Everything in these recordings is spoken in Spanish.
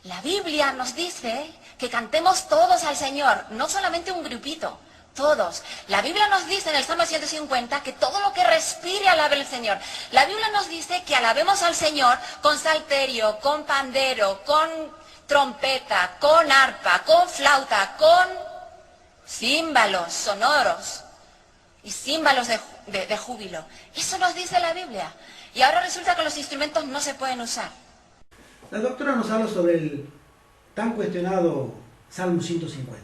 La Biblia nos dice que cantemos todos al Señor, no solamente un grupito, todos. La Biblia nos dice en el Salmo 150 que todo lo que respire alabe al Señor. La Biblia nos dice que alabemos al Señor con salterio, con pandero, con trompeta, con arpa, con flauta, con címbalos sonoros y címbalos de júbilo. Eso nos dice la Biblia. Y ahora resulta que los instrumentos no se pueden usar. La doctora nos habla sobre el tan cuestionado Salmo 150.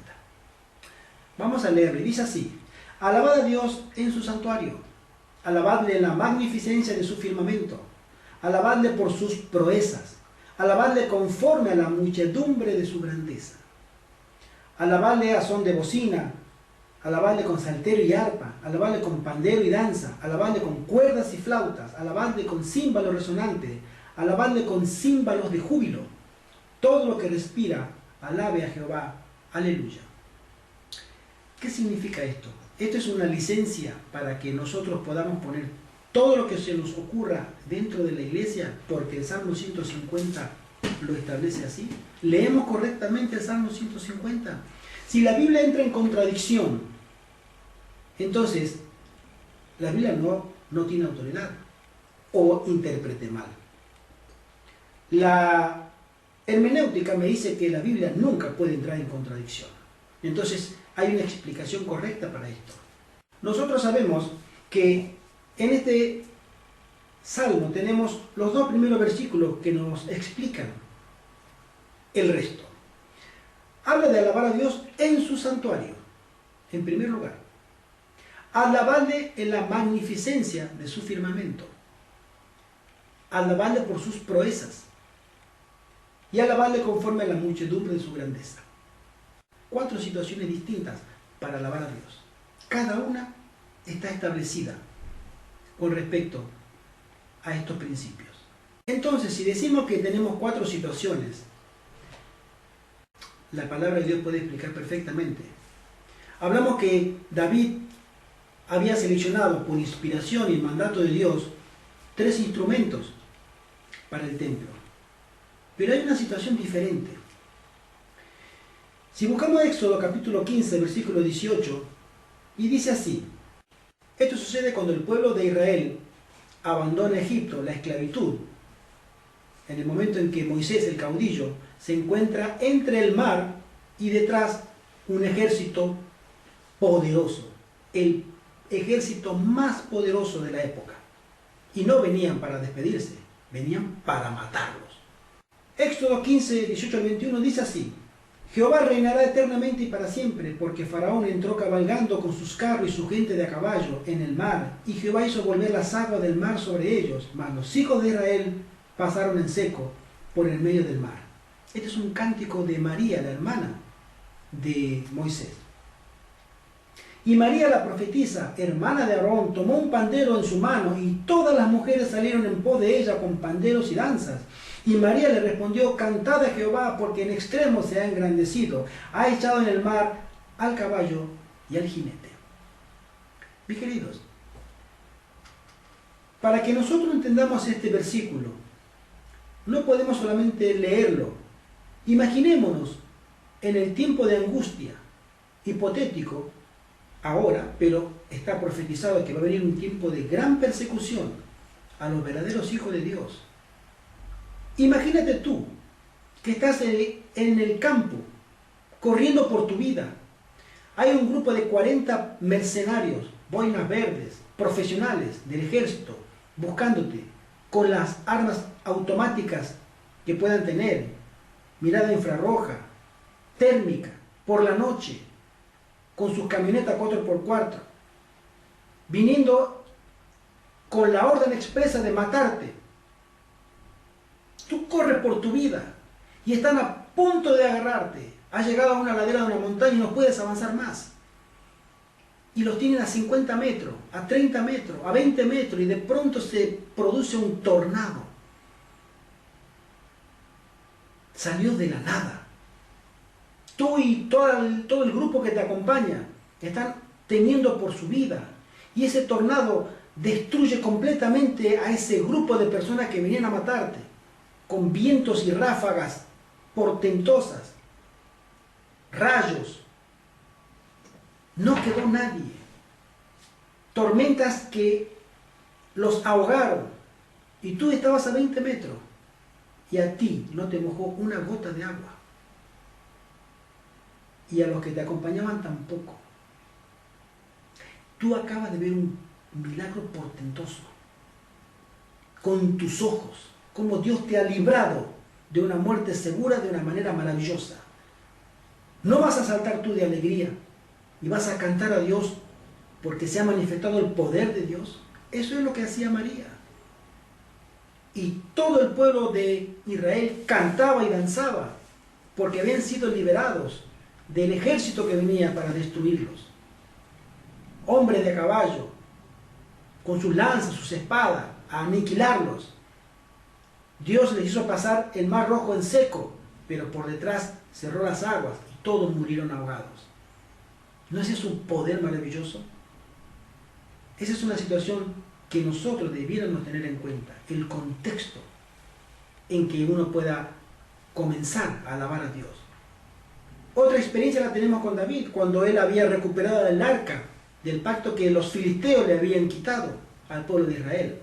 Vamos a leerlo, y dice así: alabad a Dios en su santuario, alabadle en la magnificencia de su firmamento, alabadle por sus proezas, alabadle conforme a la muchedumbre de su grandeza, alabadle a son de bocina, alabadle con salterio y arpa, alabadle con pandero y danza, alabadle con cuerdas y flautas, alabadle con címbalo resonante, alabadle con címbalos de júbilo. Todo lo que respira, alabe a Jehová. Aleluya. ¿Qué significa esto? Esto es una licencia para que nosotros podamos poner todo lo que se nos ocurra dentro de la iglesia, porque el Salmo 150 lo establece así. ¿Leemos correctamente el Salmo 150? Si la Biblia entra en contradicción, entonces la Biblia no tiene autoridad o interprete mal. La hermenéutica me dice que la Biblia nunca puede entrar en contradicción. Entonces hay una explicación correcta para esto. Nosotros sabemos que en este salmo tenemos los dos primeros versículos que nos explican el resto. Habla de alabar a Dios en su santuario, en primer lugar. Alabarle en la magnificencia de su firmamento. Alabarle por sus proezas. Y alabarle conforme a la muchedumbre de su grandeza. 4 situaciones distintas para alabar a Dios. Cada una está establecida con respecto a estos principios. Entonces, si decimos que tenemos 4 situaciones, la palabra de Dios puede explicar perfectamente. Hablamos que David había seleccionado por inspiración y mandato de Dios 3 instrumentos para el templo. Pero hay una situación diferente. Si buscamos Éxodo capítulo 15, versículo 18, y dice así: esto sucede cuando el pueblo de Israel abandona Egipto, la esclavitud, en el momento en que Moisés, el caudillo, se encuentra entre el mar y detrás un ejército poderoso, el ejército más poderoso de la época. Y no venían para despedirse, venían para matarlos. Éxodo 15, 18 al 21 dice así: Jehová reinará eternamente y para siempre, porque Faraón entró cabalgando con sus carros y su gente de a caballo en el mar, y Jehová hizo volver las aguas del mar sobre ellos, mas los hijos de Israel pasaron en seco por el medio del mar. Este es un cántico de María, la hermana de Moisés. Y María la profetisa, hermana de Aarón, tomó un pandero en su mano, y todas las mujeres salieron en pos de ella con panderos y danzas. Y María le respondió: cantad a Jehová, porque en extremo se ha engrandecido, ha echado en el mar al caballo y al jinete. Mis queridos, para que nosotros entendamos este versículo, no podemos solamente leerlo. Imaginémonos en el tiempo de angustia, hipotético ahora, pero está profetizado que va a venir un tiempo de gran persecución a los verdaderos hijos de Dios. Imagínate tú que estás en el campo, corriendo por tu vida. Hay un grupo de 40 mercenarios, boinas verdes, profesionales del ejército, buscándote con las armas automáticas que puedan tener, mirada infrarroja, térmica, por la noche, con sus camionetas 4x4, viniendo con la orden expresa de matarte. Tú corres por tu vida y están a punto de agarrarte. Has llegado a una ladera de una montaña y no puedes avanzar más. Y los tienen a 50 metros, a 30 metros, a 20 metros, y de pronto se produce un tornado. Salió de la nada. Tú y todo el grupo que te acompaña están temiendo por su vida. Y ese tornado destruye completamente a ese grupo de personas que venían a matarte, con vientos y ráfagas portentosas, rayos. No quedó nadie. Tormentas que los ahogaron. Y tú estabas a 20 metros. Y a ti no te mojó una gota de agua. Y a los que te acompañaban tampoco. Tú acabas de ver un milagro portentoso. Con tus ojos. Cómo Dios te ha librado de una muerte segura de una manera maravillosa. No vas a saltar tú de alegría. Y vas a cantar a Dios porque se ha manifestado el poder de Dios. Eso es lo que hacía María. Y todo el pueblo de Israel cantaba y danzaba porque habían sido liberados del ejército que venía para destruirlos. Hombres de caballo, con sus lanzas, sus espadas, a aniquilarlos. Dios les hizo pasar el mar rojo en seco, pero por detrás cerró las aguas y todos murieron ahogados. ¿No es eso un poder maravilloso? Esa es una situación que nosotros debiéramos tener en cuenta, el contexto en que uno pueda comenzar a alabar a Dios. Otra experiencia la tenemos con David, cuando él había recuperado el arca del pacto que los filisteos le habían quitado al pueblo de Israel.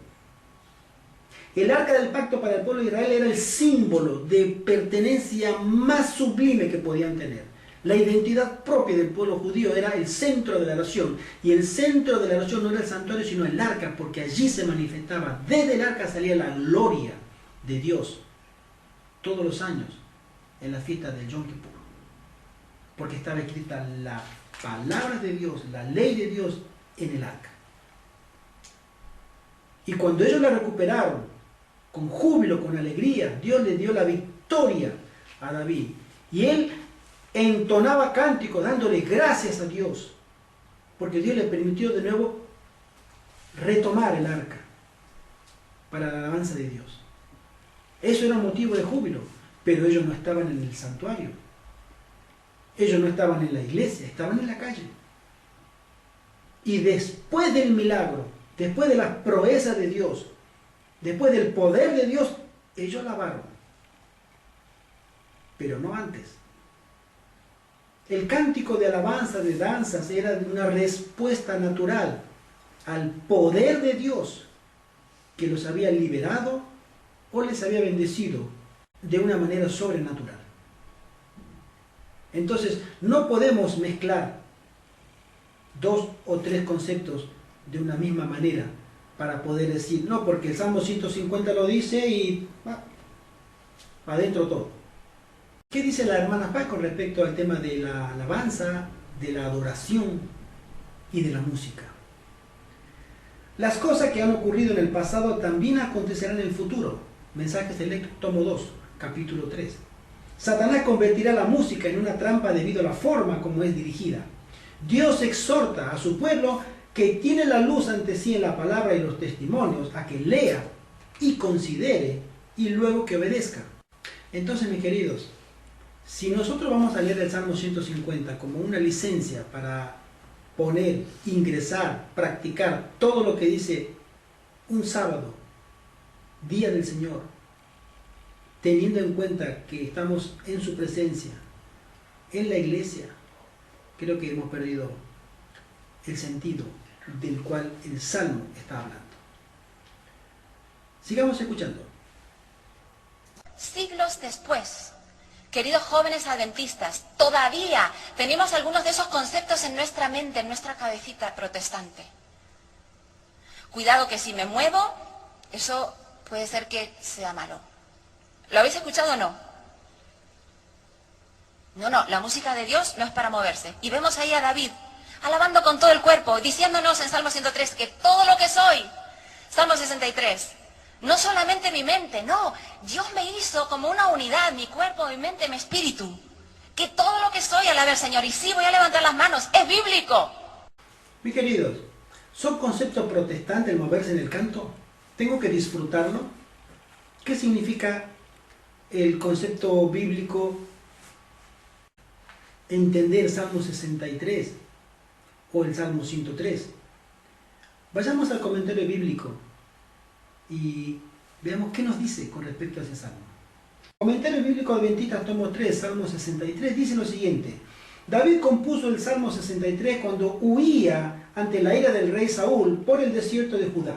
El arca del pacto para el pueblo de Israel era el símbolo de pertenencia más sublime que podían tener. La identidad propia del pueblo judío era el centro de la nación. Y el centro de la nación no era el santuario, sino el arca, porque allí se manifestaba. Desde el arca salía la gloria de Dios todos los años en la fiesta del Yom Kippur. Porque estaba escrita la palabra de Dios, la ley de Dios en el arca. Y cuando ellos la recuperaron, con júbilo, con alegría, Dios le dio la victoria a David. Y él entonaba cánticos dándole gracias a Dios, porque Dios le permitió de nuevo retomar el arca para la alabanza de Dios. Eso era un motivo de júbilo, pero ellos no estaban en el santuario, ellos no estaban en la iglesia, estaban en la calle. Y después del milagro, después de las proezas de Dios, después del poder de Dios, ellos alabaron, pero no antes. El cántico de alabanza, de danzas, era una respuesta natural al poder de Dios que los había liberado o les había bendecido de una manera sobrenatural. Entonces, no podemos mezclar dos o tres conceptos de una misma manera para poder decir, no, porque el Salmo 150 lo dice y va adentro todo. ¿Qué dice la hermana Paz con respecto al tema de la alabanza, de la adoración y de la música? Las cosas que han ocurrido en el pasado también acontecerán en el futuro. Mensajes selectos, tomo 2, capítulo 3. Satanás convertirá la música en una trampa debido a la forma como es dirigida. Dios exhorta a su pueblo que tiene la luz ante sí en la palabra y los testimonios a que lea y considere y luego que obedezca. Entonces, mis queridos, si nosotros vamos a leer el Salmo 150 como una licencia para poner, ingresar, practicar todo lo que dice un sábado, día del Señor, teniendo en cuenta que estamos en su presencia, en la iglesia, creo que hemos perdido el sentido del cual el Salmo está hablando. Sigamos escuchando. Siglos después, queridos jóvenes adventistas, todavía tenemos algunos de esos conceptos en nuestra mente, en nuestra cabecita protestante. Cuidado que si me muevo, eso puede ser que sea malo. ¿Lo habéis escuchado o no? No, la música de Dios no es para moverse. Y vemos ahí a David, alabando con todo el cuerpo, diciéndonos en Salmo 103 que todo lo que soy, Salmo 63, no solamente mi mente, no, Dios me hizo como una unidad, mi cuerpo, mi mente, mi espíritu. Que todo lo que soy alabe al Señor. Y sí, voy a levantar las manos, es bíblico. Mis queridos, ¿son conceptos protestantes el moverse en el canto? ¿Tengo que disfrutarlo? ¿Qué significa el concepto bíblico entender Salmo 63 o el Salmo 103? Vayamos al comentario bíblico y veamos qué nos dice con respecto a ese salmo. Comentario Bíblico Adventista, tomo 3, Salmo 63, dice lo siguiente. David compuso el Salmo 63 cuando huía ante la ira del rey Saúl por el desierto de Judá.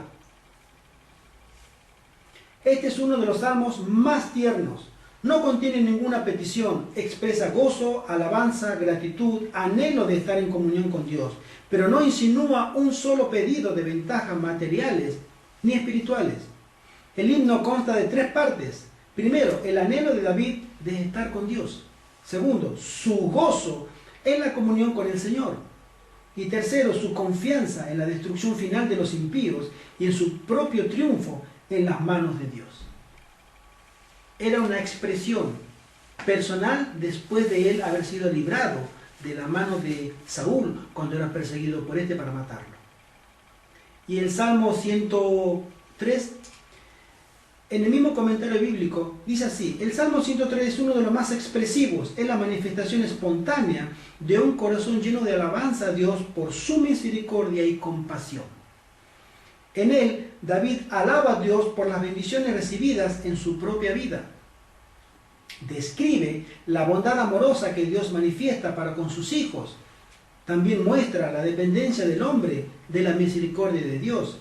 Este es uno de los salmos más tiernos. No contiene ninguna petición, expresa gozo, alabanza, gratitud, anhelo de estar en comunión con Dios, pero no insinúa un solo pedido de ventajas materiales ni espirituales. El himno consta de 3 partes. Primero, el anhelo de David de estar con Dios. Segundo, su gozo en la comunión con el Señor. Y tercero, su confianza en la destrucción final de los impíos y en su propio triunfo en las manos de Dios. Era una expresión personal después de él haber sido librado de la mano de Saúl cuando era perseguido por este para matarlo. Y el Salmo 103, en el mismo comentario bíblico, dice así: el Salmo 103 es uno de los más expresivos, es la manifestación espontánea de un corazón lleno de alabanza a Dios por su misericordia y compasión. En él, David alaba a Dios por las bendiciones recibidas en su propia vida. Describe la bondad amorosa que Dios manifiesta para con sus hijos. También muestra la dependencia del hombre de la misericordia de Dios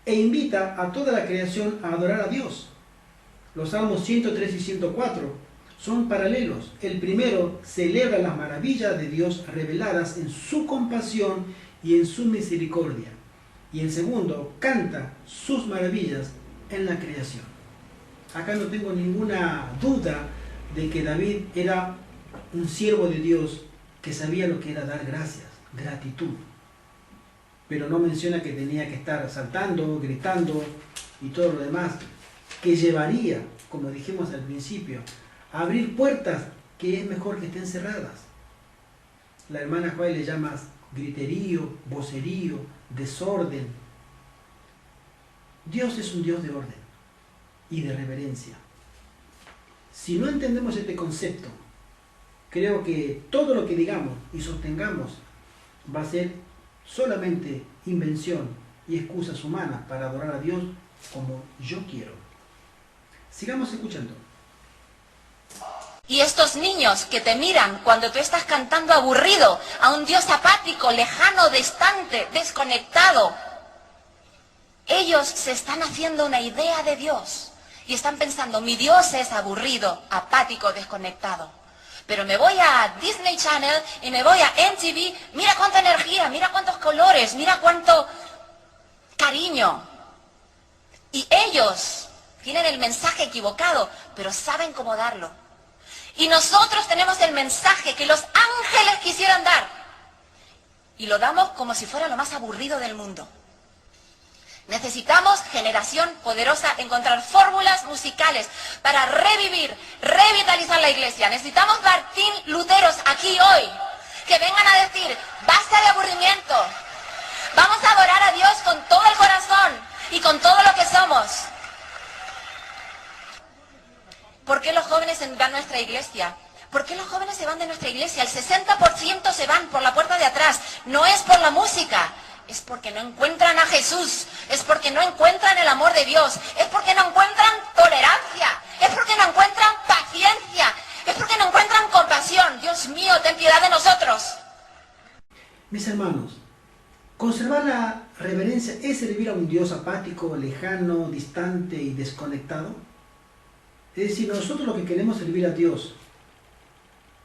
e invita a toda la creación a adorar a Dios. Los Salmos 103 y 104 son paralelos. El primero celebra las maravillas de Dios reveladas en su compasión y en su misericordia. Y el segundo canta sus maravillas en la creación. Acá no tengo ninguna duda de que David era un siervo de Dios que sabía lo que era dar gracias, gratitud. Pero no menciona que tenía que estar saltando, gritando y todo lo demás, que llevaría, como dijimos al principio, a abrir puertas que es mejor que estén cerradas. La hermana Juárez le llama griterío, vocerío, desorden. Dios es un Dios de orden y de reverencia. Si no entendemos este concepto, creo que todo lo que digamos y sostengamos va a ser solamente invención y excusas humanas para adorar a Dios como yo quiero. Sigamos escuchando. Y estos niños que te miran cuando tú estás cantando aburrido a un Dios apático, lejano, distante, desconectado, ellos se están haciendo una idea de Dios y están pensando: mi Dios es aburrido, apático, desconectado. Pero me voy a Disney Channel y me voy a MTV, mira cuánta energía, mira cuántos colores, mira cuánto cariño. Y ellos tienen el mensaje equivocado, pero saben cómo darlo. Y nosotros tenemos el mensaje que los ángeles quisieran dar. Y lo damos como si fuera lo más aburrido del mundo. Necesitamos, generación poderosa, encontrar fórmulas musicales para revivir, revitalizar la iglesia. Necesitamos Martín Luteros aquí hoy, que vengan a decir: basta de aburrimiento. Vamos a adorar a Dios con todo el corazón y con todo lo que somos. ¿Por qué los jóvenes van a nuestra iglesia? ¿Por qué los jóvenes se van de nuestra iglesia? El 60% se van por la puerta de atrás. No es por la música, es porque no encuentran a Jesús, es porque no encuentran el amor de Dios, es porque no encuentran tolerancia, es porque no encuentran paciencia, es porque no encuentran compasión. Dios mío, ten piedad de nosotros. Mis hermanos, conservar la reverencia es servir a un Dios apático, lejano, distante y desconectado. Es decir, nosotros lo que queremos servir a Dios,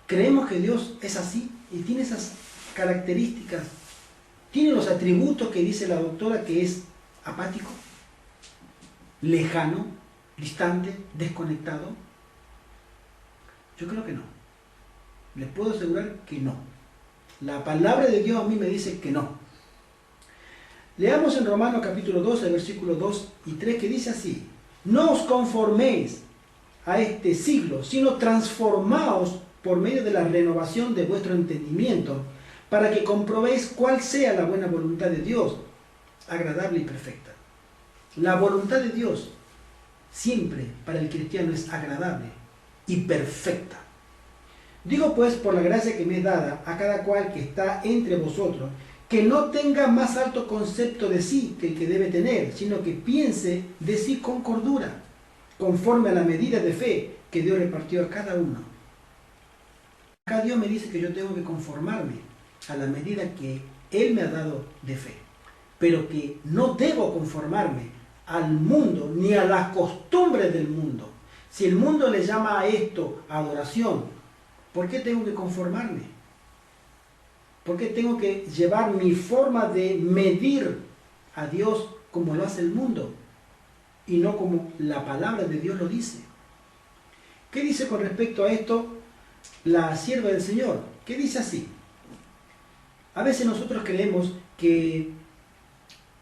creemos que Dios es así y tiene esas características, tiene los atributos que dice la doctora que es apático, lejano, distante, desconectado. Yo creo que no. Les puedo asegurar que no. La palabra de Dios a mí me dice que no. Leamos en Romanos capítulo 12, versículos 2 y 3, que dice así: no os conforméis a este siglo, sino transformaos por medio de la renovación de vuestro entendimiento, para que comprobéis cuál sea la buena voluntad de Dios, agradable y perfecta. La voluntad de Dios siempre para el cristiano es agradable y perfecta. Digo pues, por la gracia que me es dada a cada cual que está entre vosotros, que no tenga más alto concepto de sí que el que debe tener, sino que piense de sí con cordura, conforme a la medida de fe que Dios repartió a cada uno. Acá Dios me dice que yo tengo que conformarme a la medida que Él me ha dado de fe, pero que no debo conformarme al mundo ni a las costumbres del mundo. Si el mundo le llama a esto adoración, ¿por qué tengo que conformarme? ¿Por qué tengo que llevar mi forma de medir a Dios como lo hace el mundo y no como la palabra de Dios lo dice? ¿Qué dice con respecto a esto la sierva del Señor? ¿Qué dice así? A veces nosotros creemos que,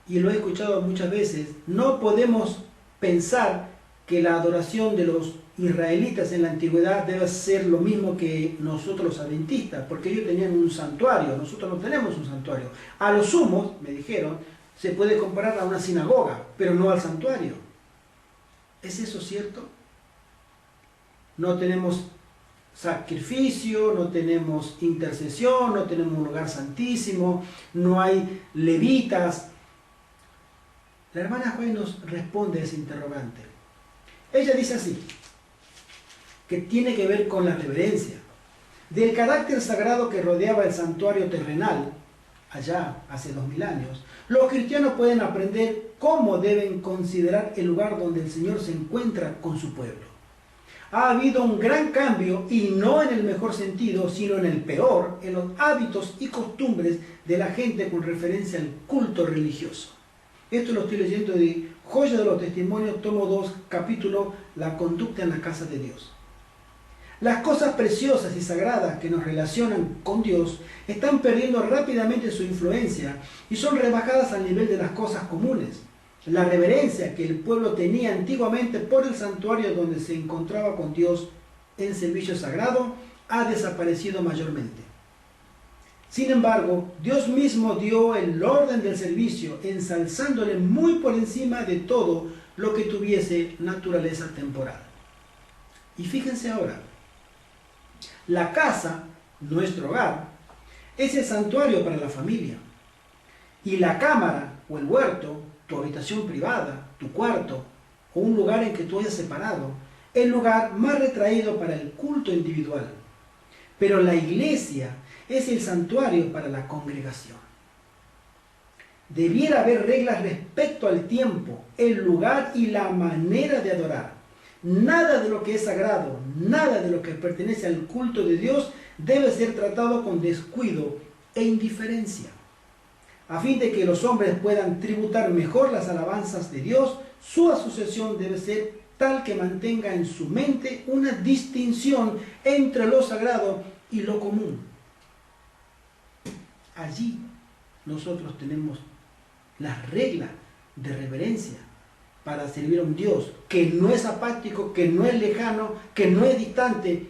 y lo he escuchado muchas veces, no podemos pensar que la adoración de los israelitas en la antigüedad debe ser lo mismo que nosotros los adventistas, porque ellos tenían un santuario, nosotros no tenemos un santuario. A lo sumo, me dijeron, se puede comparar a una sinagoga, pero no al santuario. ¿Es eso cierto? No tenemos sacrificio, no tenemos intercesión, no tenemos un lugar santísimo, no hay levitas. La hermana Juárez nos responde a ese interrogante. Ella dice así, que tiene que ver con la reverencia. Del carácter sagrado que rodeaba el santuario terrenal, allá hace 2000 años, los cristianos pueden aprender cómo deben considerar el lugar donde el Señor se encuentra con su pueblo. Ha habido un gran cambio, y no en el mejor sentido, sino en el peor, en los hábitos y costumbres de la gente con referencia al culto religioso. Esto lo estoy leyendo de Joya de los Testimonios, tomo 2, capítulo La conducta en la casa de Dios. Las cosas preciosas y sagradas que nos relacionan con Dios están perdiendo rápidamente su influencia y son rebajadas al nivel de las cosas comunes. La reverencia que el pueblo tenía antiguamente por el santuario donde se encontraba con Dios en servicio sagrado ha desaparecido mayormente. Sin embargo, Dios mismo dio el orden del servicio, ensalzándole muy por encima de todo lo que tuviese naturaleza temporal. Y fíjense ahora, la casa, nuestro hogar, es el santuario para la familia. Y la cámara o el huerto, tu habitación privada, tu cuarto o un lugar en que tú hayas separado, el lugar más retraído para el culto individual. Pero la iglesia es el santuario para la congregación. Debiera haber reglas respecto al tiempo, el lugar y la manera de adorar. Nada de lo que es sagrado, nada de lo que pertenece al culto de Dios debe ser tratado con descuido e indiferencia. A fin de que los hombres puedan tributar mejor las alabanzas de Dios, su asociación debe ser tal que mantenga en su mente una distinción entre lo sagrado y lo común. Allí nosotros tenemos las reglas de reverencia para servir a un Dios que no es apático, que no es lejano, que no es distante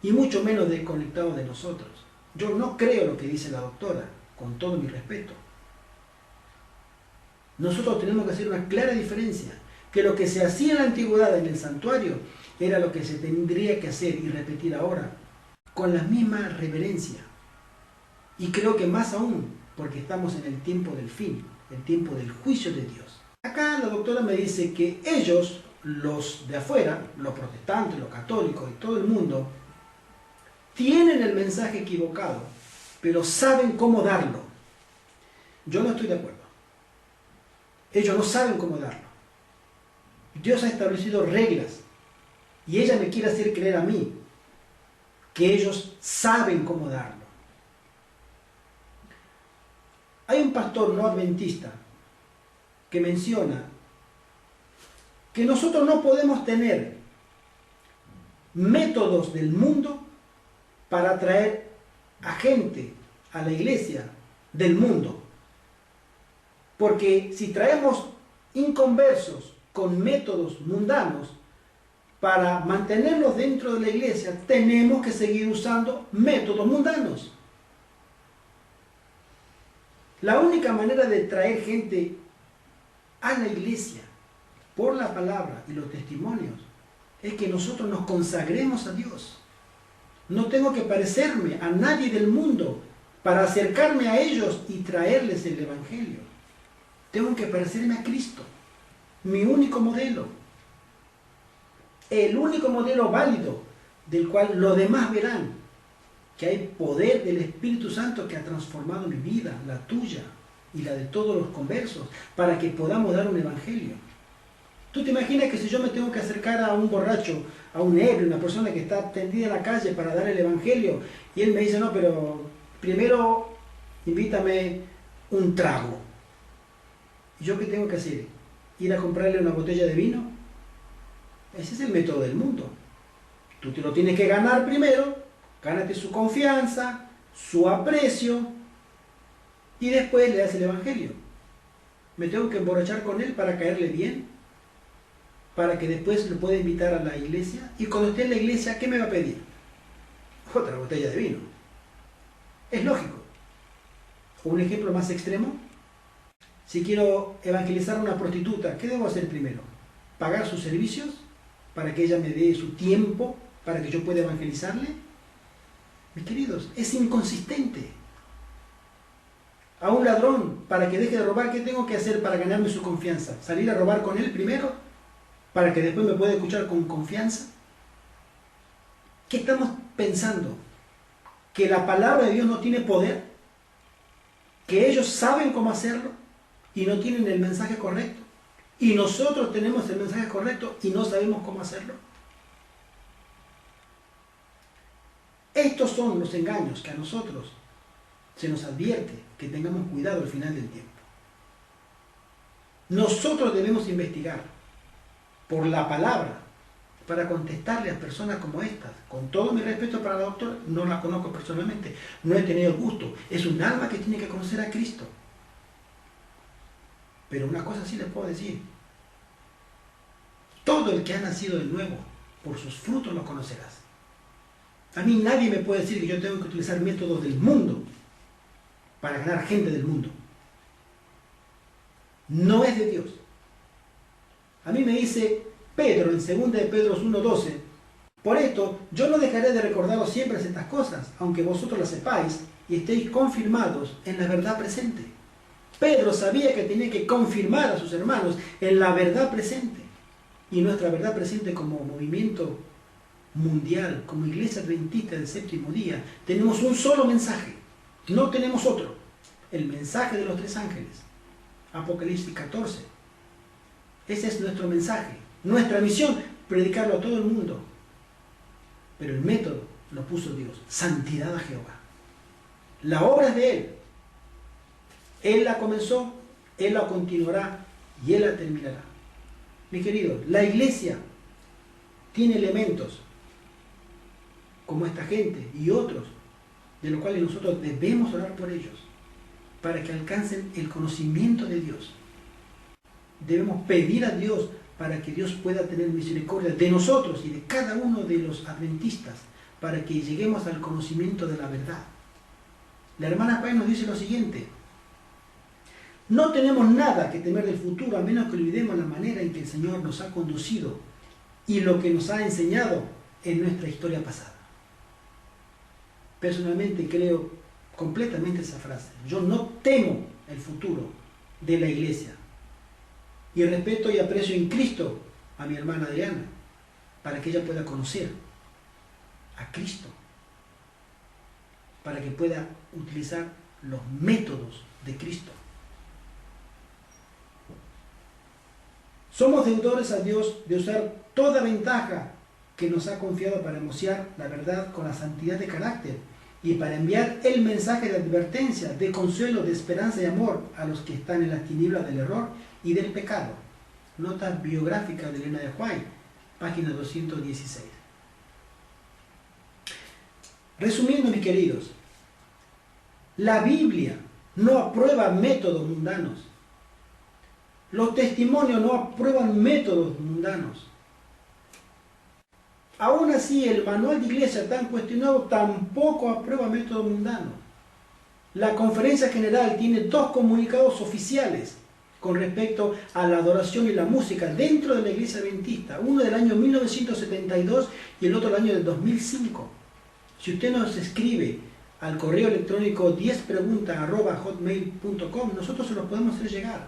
y mucho menos desconectado de nosotros. Yo no creo lo que dice la doctora, con todo mi respeto. Nosotros tenemos que hacer una clara diferencia, que lo que se hacía en la antigüedad en el santuario era lo que se tendría que hacer y repetir ahora, con la misma reverencia. Y creo que más aún, porque estamos en el tiempo del fin, el tiempo del juicio de Dios. Acá la doctora me dice que ellos, los de afuera, los protestantes, los católicos y todo el mundo, tienen el mensaje equivocado, pero saben cómo darlo. Yo no estoy de acuerdo. Ellos no saben cómo darlo. Dios ha establecido reglas y ella me quiere hacer creer a mí que ellos saben cómo darlo. Hay un pastor no adventista que menciona que nosotros no podemos tener métodos del mundo para atraer a gente a la iglesia del mundo. Porque si traemos inconversos con métodos mundanos para mantenerlos dentro de la iglesia, tenemos que seguir usando métodos mundanos. La única manera de traer gente a la iglesia por la palabra y los testimonios es que nosotros nos consagremos a Dios. No tengo que parecerme a nadie del mundo para acercarme a ellos y traerles el evangelio. Tengo que parecerme a Cristo, mi único modelo. el único modelo válido del cual los demás verán que hay poder del Espíritu Santo que ha transformado mi vida, la tuya y la de todos los conversos, para que podamos dar un evangelio. ¿Tú te imaginas que si yo me tengo que acercar a un borracho, a un ebrio, una persona que está tendida en la calle para dar el evangelio, y él me dice, no, pero primero invítame un trago? ¿Y yo qué tengo que hacer? ¿Ir a comprarle una botella de vino? Ese es el método del mundo. Tú te lo tienes que ganar primero, gánate su confianza, su aprecio, y después le das el evangelio. ¿Me tengo que emborrachar con él para caerle bien? Para que después lo pueda invitar a la iglesia. Y cuando esté en la iglesia, ¿qué me va a pedir? Otra botella de vino. Es lógico. O un ejemplo más extremo. Si quiero evangelizar a una prostituta, ¿qué debo hacer primero? ¿Pagar sus servicios para que ella me dé su tiempo para que yo pueda evangelizarle? Mis queridos, es inconsistente. A un ladrón, para que deje de robar, ¿qué tengo que hacer para ganarme su confianza? ¿Salir a robar con él primero? ¿Para que después me pueda escuchar con confianza? ¿Qué estamos pensando? ¿Que la palabra de Dios no tiene poder? ¿Que ellos saben cómo hacerlo y no tienen el mensaje correcto? ¿Y nosotros tenemos el mensaje correcto y no sabemos cómo hacerlo? Estos son los engaños que a nosotros se nos advierte que tengamos cuidado al final del tiempo. Nosotros debemos investigar por la palabra para contestarle a personas como estas. Con todo mi respeto para la doctora, no la conozco personalmente, no he tenido el gusto. Es un alma que tiene que conocer a Cristo. Pero una cosa sí les puedo decir. Todo el que ha nacido de nuevo, por sus frutos los conocerás. A mí nadie me puede decir que yo tengo que utilizar métodos del mundo para ganar gente del mundo. No es de Dios. A mí me dice Pedro en 2 de Pedro 1:12, por esto yo no dejaré de recordaros siempre estas cosas, aunque vosotros las sepáis y estéis confirmados en la verdad presente. Pedro sabía que tenía que confirmar a sus hermanos en la verdad presente. Y nuestra verdad presente como movimiento mundial, como iglesia adventista del séptimo día, tenemos un solo mensaje, no tenemos otro. El mensaje de los 3 ángeles. Apocalipsis 14. Ese es nuestro mensaje. Nuestra misión, predicarlo a todo el mundo. Pero el método lo puso Dios. Santidad a Jehová. La obra es de Él. Él la comenzó, Él la continuará y Él la terminará. Mi querido, la iglesia tiene elementos como esta gente y otros, de los cuales nosotros debemos orar por ellos, para que alcancen el conocimiento de Dios. Debemos pedir a Dios para que Dios pueda tener misericordia de nosotros y de cada uno de los adventistas, para que lleguemos al conocimiento de la verdad. La hermana Pay nos dice lo siguiente: no tenemos nada que temer del futuro, a menos que olvidemos la manera en que el Señor nos ha conducido y lo que nos ha enseñado en nuestra historia pasada. Personalmente creo completamente esa frase. Yo no temo el futuro de la iglesia. Y respeto y aprecio en Cristo a mi hermana Adriana, para que ella pueda conocer a Cristo, para que pueda utilizar los métodos de Cristo. Somos deudores a Dios de usar toda ventaja que nos ha confiado para anunciar la verdad con la santidad de carácter y para enviar el mensaje de advertencia, de consuelo, de esperanza y amor a los que están en las tinieblas del error y del pecado. Nota biográfica de Elena de White, página 216. Resumiendo, mis queridos, la Biblia no aprueba métodos mundanos. Los testimonios no aprueban métodos mundanos. Aún así, el manual de iglesia tan cuestionado tampoco aprueba métodos mundanos. La conferencia general tiene 2 comunicados oficiales con respecto a la adoración y la música dentro de la iglesia adventista. Uno del año 1972 y el otro del año 2005. Si usted nos escribe al correo electrónico 10preguntas@hotmail.com, nosotros se los podemos hacer llegar,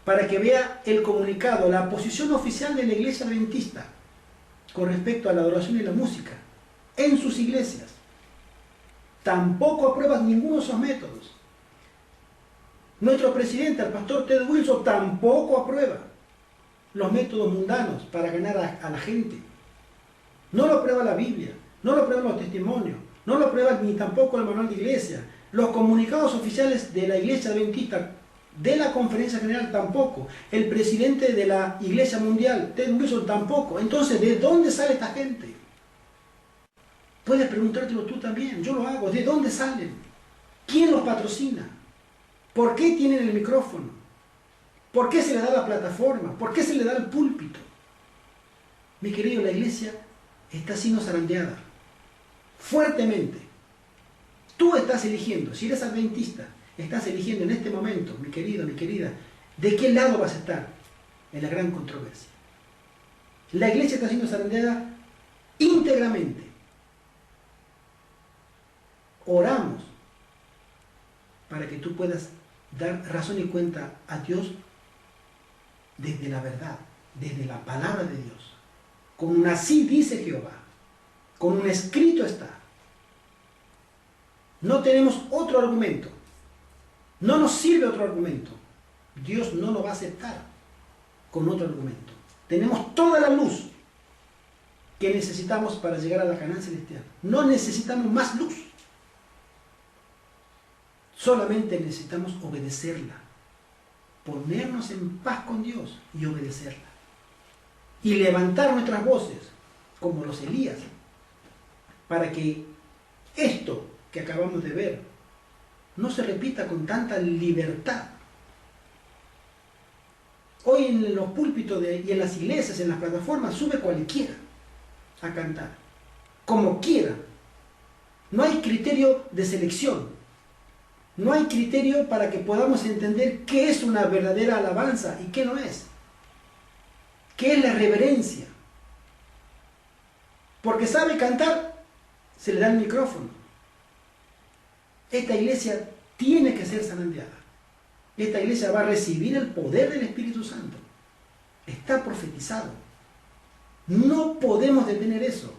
para que vea el comunicado, la posición oficial de la iglesia adventista. con respecto a la adoración y la música en sus iglesias. Tampoco aprueban ninguno de esos métodos. Nuestro presidente, el pastor Ted Wilson, tampoco aprueba los métodos mundanos para ganar a la gente. No lo aprueba la Biblia, no lo aprueban los testimonios, no lo aprueba ni tampoco el manual de iglesia. Los comunicados oficiales de la Iglesia Adventista, de la Conferencia General, tampoco. El presidente de la Iglesia Mundial, Ted Wilson, tampoco. Entonces, ¿de dónde sale esta gente? Puedes preguntártelo tú también, yo lo hago. ¿De dónde salen? ¿Quién los patrocina? ¿Por qué tienen el micrófono? ¿Por qué se le da la plataforma? ¿Por qué se le da el púlpito? Mi querido, la iglesia está siendo zarandeada fuertemente. Tú estás eligiendo, si eres adventista, estás eligiendo en este momento, mi querido, mi querida, ¿de qué lado vas a estar en la gran controversia? La iglesia está siendo zarandeada íntegramente. Oramos para que tú puedas dar razón y cuenta a Dios desde la verdad, desde la palabra de Dios. Con un así dice Jehová, con un escrito está. No tenemos otro argumento. No nos sirve otro argumento. Dios no lo va a aceptar con otro argumento. Tenemos toda la luz que necesitamos para llegar a la Canaán celestial. No necesitamos más luz. Solamente necesitamos obedecerla. Ponernos en paz con Dios y obedecerla. Y levantar nuestras voces, como los Elías, para que esto que acabamos de ver no se repita con tanta libertad. Hoy en los púlpitos y en las iglesias, en las plataformas, sube cualquiera a cantar, como quiera. No hay criterio de selección. No hay criterio para que podamos entender qué es una verdadera alabanza y qué no es. ¿Qué es la reverencia? Porque sabe cantar, se le da el micrófono. Esta iglesia tiene que ser zarandeada. Esta iglesia va a recibir el poder del Espíritu Santo. Está profetizado. No podemos detener eso.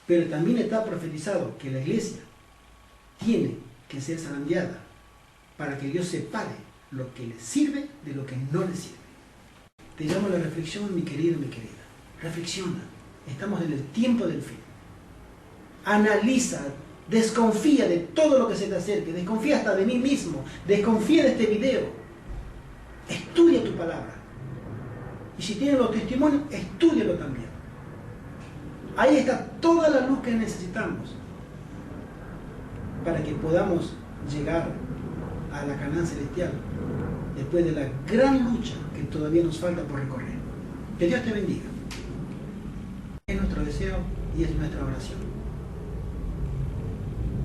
Pero también está profetizado que la iglesia tiene que ser zarandeada para que Dios separe lo que le sirve de lo que no le sirve. Te llamo a la reflexión, mi querido, mi querida. Reflexiona. Estamos en el tiempo del fin. Analiza, desconfía de todo lo que se te acerque, desconfía hasta de mí mismo, desconfía de este video. Estudia tu palabra. Y si tienes los testimonios, estúdialo también. Ahí está toda la luz que necesitamos para que podamos llegar a la Canaán celestial después de la gran lucha que todavía nos falta por recorrer. Que Dios te bendiga. Es nuestro deseo y es nuestra oración.